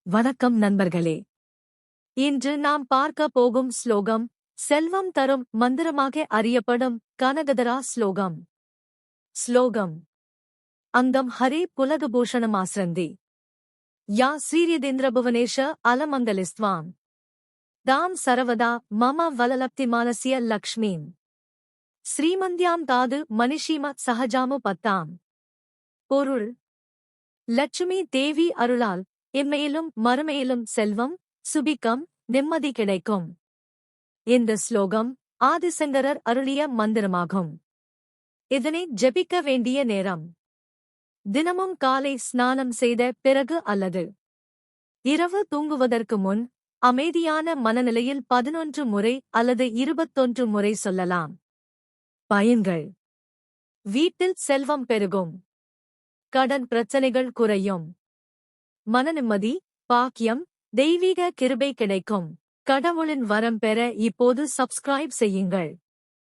வணக்கம் நண்பர்களே. இன்று நாம் பார்க்க போகும் ஸ்லோகம் செல்வம் தரும் மந்திரமாக அறியப்படும் கனகதரா ஸ்லோகம். ஸ்லோகம் அங்கம் ஹரே புலகபூஷணமாஸ்ரந்தி யா ஸ்ரீரியதேந்திர புவனேஷ அலமங்கலிஸ்வாம் தாம் சரவதா மம வலலப்திமானசிய லக்ஷ்மீம் ஸ்ரீமந்தியாம் தாது மனிஷீம சஹஜாமு பத்தாம். பொருள்: லட்சுமி தேவி அருளால் இம்மையிலும் மறுமையிலும் செல்வம், சுபிக்கம், நிம்மதி கிடைக்கும். இந்த ஸ்லோகம் ஆதிசங்கரர் அருளிய மந்திரமாகும். இதனை ஜெபிக்க வேண்டிய நேரம்: தினமும் காலை ஸ்நானம் செய்த பிறகு அல்லது இரவு தூங்குவதற்கு முன் அமைதியான மனநிலையில் 11 முறை அல்லது 21 முறை சொல்லலாம். பயன்கள்: வீட்டில் செல்வம் பெருகும், கடன் பிரச்சனைகள் குறையும், மனநிம்மதி, பாக்கியம், தெய்வீக கிருபை கிடைக்கும். கடவுளின் வரம் பெற இப்போது சப்ஸ்கிரைப் செய்யுங்கள்.